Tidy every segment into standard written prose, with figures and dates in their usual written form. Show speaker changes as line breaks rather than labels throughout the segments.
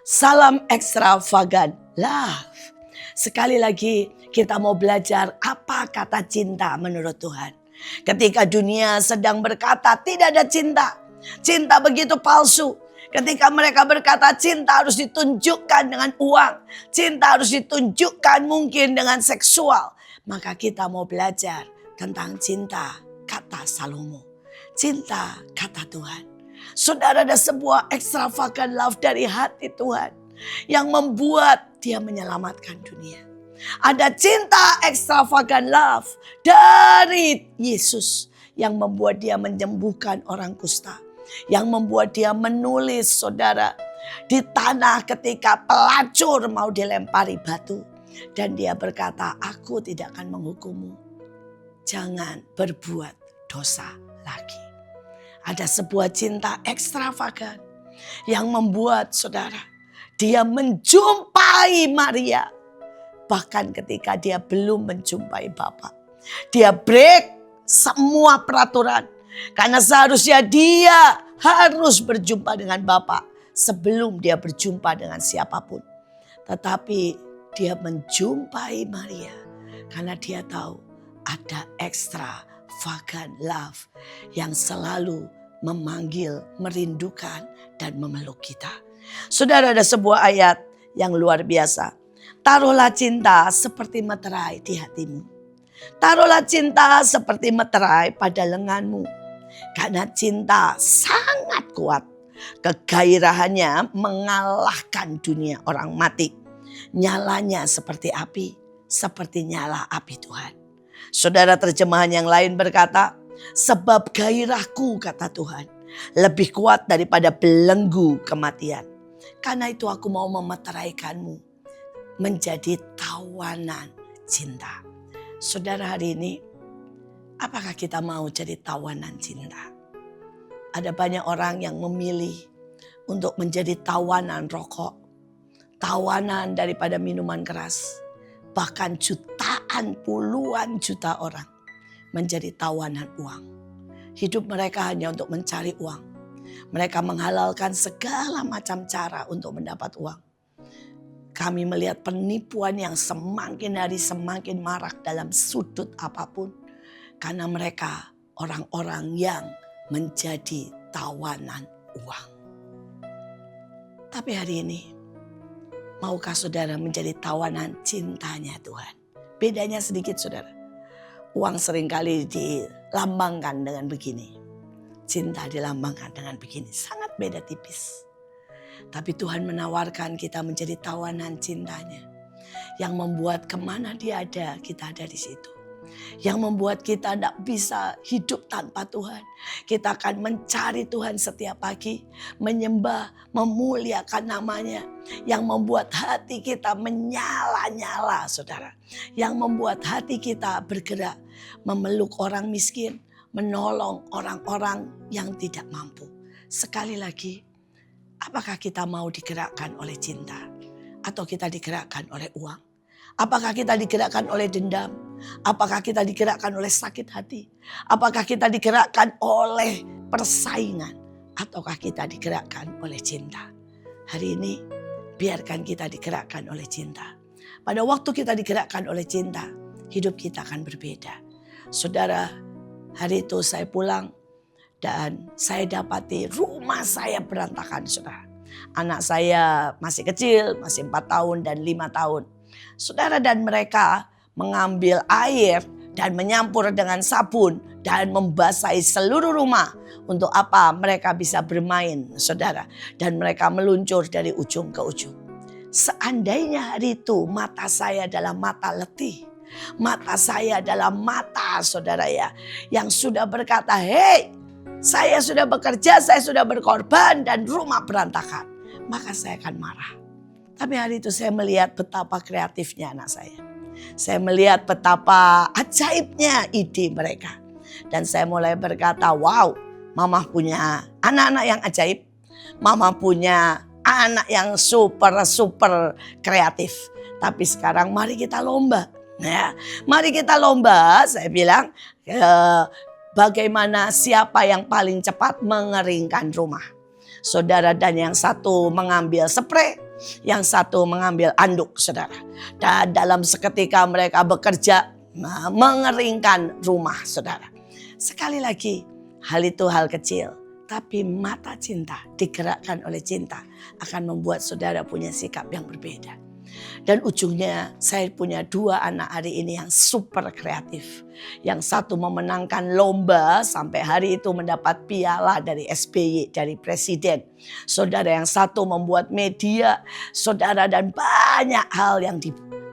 Salam extravagant love. Sekali lagi kita mau belajar apa kata cinta menurut Tuhan. Ketika dunia sedang berkata tidak ada cinta. Cinta begitu palsu. Ketika mereka berkata cinta harus ditunjukkan dengan uang. Cinta harus ditunjukkan mungkin dengan seksual. Maka kita mau belajar tentang cinta kata Salomo. Cinta kata Tuhan. Saudara, ada sebuah extravagant love dari hati Tuhan yang membuat dia menyelamatkan dunia. Ada cinta extravagant love dari Yesus yang membuat dia menyembuhkan orang kusta. Yang membuat dia menulis, saudara, di tanah ketika pelacur mau dilempari batu. Dan dia berkata, aku tidak akan menghukummu. Jangan berbuat dosa lagi. Ada sebuah cinta ekstravagan yang membuat saudara, dia menjumpai Maria. Bahkan ketika dia belum menjumpai Bapa. Dia break semua peraturan. Karena seharusnya dia harus berjumpa dengan Bapa sebelum dia berjumpa dengan siapapun. Tetapi dia menjumpai Maria karena dia tahu ada extravagant love yang selalu memanggil, merindukan, dan memeluk kita. Saudara, ada sebuah ayat yang luar biasa. Taruhlah cinta seperti meterai di hatimu. Taruhlah cinta seperti meterai pada lenganmu. Karena cinta sangat kuat. Kegairahannya mengalahkan dunia orang mati. Nyalanya seperti api, seperti nyala api Tuhan. Saudara, terjemahan yang lain berkata, sebab gairahku, kata Tuhan, lebih kuat daripada belenggu kematian. Karena itu aku mau memeteraikanmu menjadi tawanan cinta. Saudara, hari ini apakah kita mau jadi tawanan cinta? Ada banyak orang yang memilih untuk menjadi tawanan rokok, tawanan daripada minuman keras. Bahkan jutaan, puluhan juta orang menjadi tawanan uang. Hidup mereka hanya untuk mencari uang. Mereka menghalalkan segala macam cara untuk mendapat uang. Kami melihat penipuan yang semakin hari semakin marak dalam sudut apapun. Karena mereka orang-orang yang menjadi tawanan uang. Tapi hari ini, maukah saudara menjadi tawanan cintanya Tuhan? Bedanya sedikit, saudara. Uang seringkali dilambangkan dengan begini. Cinta dilambangkan dengan begini. Sangat beda tipis. Tapi Tuhan menawarkan kita menjadi tawanan cintanya. Yang membuat kemana dia ada, kita ada di situ. Yang membuat kita tidak bisa hidup tanpa Tuhan. Kita akan mencari Tuhan setiap pagi. Menyembah, memuliakan namanya. Yang membuat hati kita menyala-nyala, saudara. Yang membuat hati kita bergerak. Memeluk orang miskin. Menolong orang-orang yang tidak mampu. Sekali lagi, apakah kita mau digerakkan oleh cinta? Atau kita digerakkan oleh uang? Apakah kita digerakkan oleh dendam? Apakah kita digerakkan oleh sakit hati? Apakah kita digerakkan oleh persaingan? Ataukah kita digerakkan oleh cinta? Hari ini biarkan kita digerakkan oleh cinta. Pada waktu kita digerakkan oleh cinta, hidup kita akan berbeda. Saudara, hari itu saya pulang dan saya dapati rumah saya berantakan, saudara. Anak saya masih kecil, masih 4 tahun dan 5 tahun. Saudara, dan mereka mengambil air dan menyampur dengan sabun dan membasahi seluruh rumah. Untuk apa? Mereka bisa bermain, saudara. Dan mereka meluncur dari ujung ke ujung. Seandainya hari itu mata saya adalah mata letih. Mata saya adalah mata, saudara ya, yang sudah berkata, hei, saya sudah bekerja, saya sudah berkorban dan rumah berantakan. Maka saya akan marah. Tapi hari itu saya melihat betapa kreatifnya anak saya. Saya melihat betapa ajaibnya ide mereka. Dan saya mulai berkata, wow, mama punya anak-anak yang ajaib. Mama punya anak yang super kreatif. Tapi sekarang mari kita lomba. Nah, mari kita lomba, saya bilang, bagaimana siapa yang paling cepat mengeringkan rumah. Saudara, dan yang satu mengambil spray, yang satu mengambil anduk, saudara. Dan dalam seketika mereka bekerja mengeringkan rumah, saudara. Sekali lagi, hal itu hal kecil, tapi mata cinta digerakkan oleh cinta akan membuat saudara punya sikap yang berbeda. Dan ujungnya saya punya 2 anak hari ini yang super kreatif. Yang satu memenangkan lomba sampai hari itu mendapat piala dari SBY, dari presiden. Saudara, yang satu membuat media, saudara, dan banyak hal yang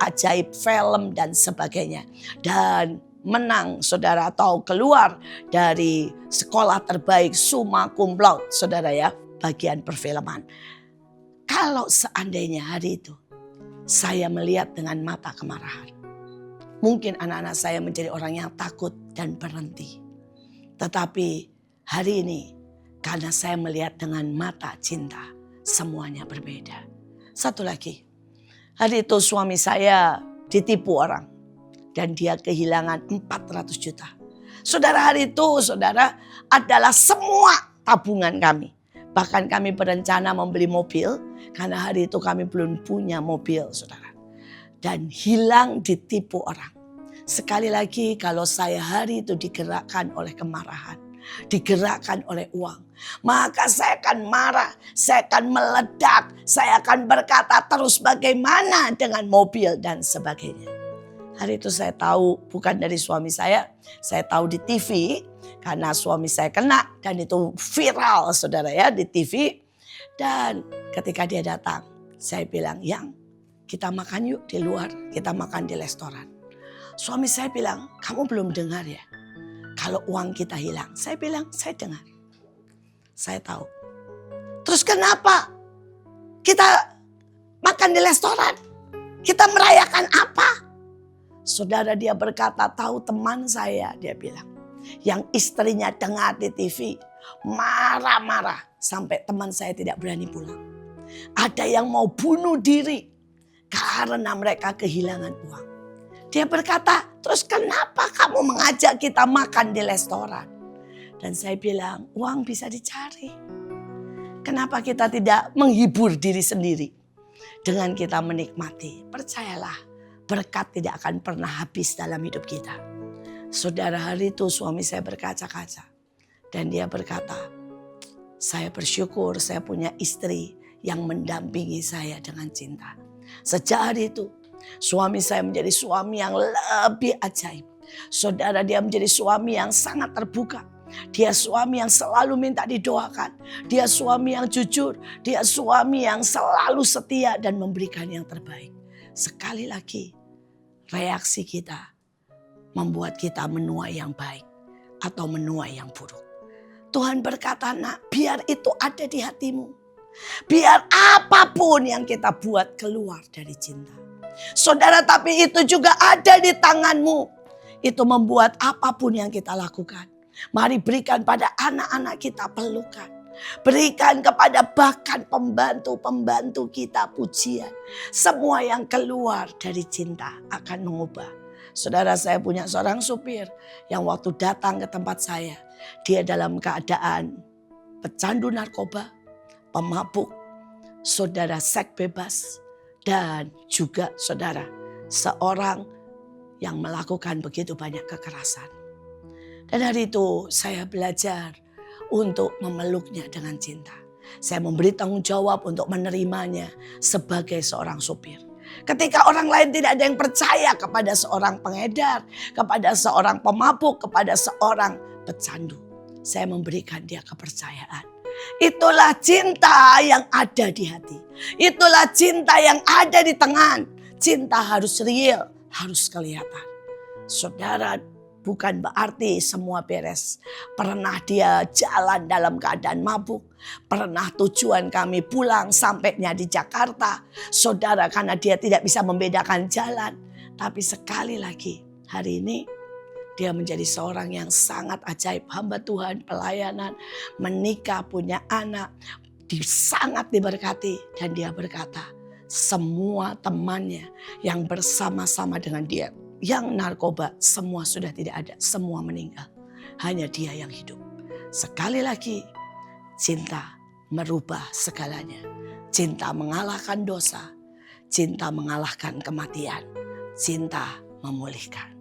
ajaib, film dan sebagainya. Dan menang, saudara, atau keluar dari sekolah terbaik summa cum laude, saudara ya, bagian perfilman. Kalau seandainya hari itu saya melihat dengan mata kemarahan, mungkin anak-anak saya menjadi orang yang takut dan berhenti. Tetapi hari ini karena saya melihat dengan mata cinta, semuanya berbeda. Satu lagi, hari itu suami saya ditipu orang dan dia kehilangan 400 juta. Saudara, hari itu saudara adalah semua tabungan kami. Bahkan kami berencana membeli mobil karena hari itu kami belum punya mobil, saudara. Dan hilang ditipu orang. Sekali lagi, kalau saya hari itu digerakkan oleh kemarahan, digerakkan oleh uang, maka saya akan marah, saya akan meledak, saya akan berkata terus bagaimana dengan mobil dan sebagainya. Hari itu saya tahu bukan dari suami saya tahu di TV. Karena suami saya kena dan itu viral, saudara ya, di TV. Dan ketika dia datang, saya bilang, "Yang, kita makan yuk di luar, kita makan di restoran." Suami saya bilang, "Kamu belum dengar ya kalau uang kita hilang?" Saya bilang, "Saya dengar, saya tahu." "Terus kenapa kita makan di restoran? Kita merayakan apa?" Saudara, dia berkata, "Tahu teman saya," dia bilang, yang istrinya dengar di TV, marah-marah sampai teman saya tidak berani pulang. Ada yang mau bunuh diri karena mereka kehilangan uang. Dia berkata, "Terus kenapa kamu mengajak kita makan di restoran?" Dan saya bilang, uang bisa dicari. Kenapa kita tidak menghibur diri sendiri dengan kita menikmati? Percayalah, berkat tidak akan pernah habis dalam hidup kita. Saudara, hari itu suami saya berkaca-kaca dan dia berkata, "Saya bersyukur saya punya istri yang mendampingi saya dengan cinta." Sejak hari itu suami saya menjadi suami yang lebih ajaib. Saudara, dia menjadi suami yang sangat terbuka. Dia suami yang selalu minta didoakan. Dia suami yang jujur. Dia suami yang selalu setia dan memberikan yang terbaik. Sekali lagi, reaksi kita membuat kita menuai yang baik atau menuai yang buruk. Tuhan berkata, "Nak, biar itu ada di hatimu. Biar apapun yang kita buat keluar dari cinta." Saudara, tapi itu juga ada di tanganmu. Itu membuat apapun yang kita lakukan. Mari berikan pada anak-anak kita pelukan. Berikan kepada bahkan pembantu-pembantu kita pujian. Semua yang keluar dari cinta akan mengubah. Saudara, saya punya seorang supir yang waktu datang ke tempat saya, dia dalam keadaan pecandu narkoba, pemabuk, saudara, seks bebas, dan juga saudara, seorang yang melakukan begitu banyak kekerasan. Dan hari itu saya belajar untuk memeluknya dengan cinta. Saya memberi tanggung jawab untuk menerimanya sebagai seorang supir. Ketika orang lain tidak ada yang percaya kepada seorang pengedar, kepada seorang pemabuk, kepada seorang pecandu, saya memberikan dia kepercayaan. Itulah cinta yang ada di hati. Itulah cinta yang ada di tangan. Cinta harus real, harus kelihatan. Saudara, bukan berarti semua beres. Pernah dia jalan dalam keadaan mabuk. Pernah tujuan kami pulang sampainya di Jakarta. Saudara, karena dia tidak bisa membedakan jalan. Tapi sekali lagi hari ini dia menjadi seorang yang sangat ajaib. Hamba Tuhan, pelayanan, menikah, punya anak. Sangat diberkati. Dan dia berkata, semua temannya yang bersama-sama dengan dia, yang narkoba, semua sudah tidak ada, semua meninggal. Hanya dia yang hidup. Sekali lagi, cinta merubah segalanya. Cinta mengalahkan dosa, cinta mengalahkan kematian, cinta memulihkan.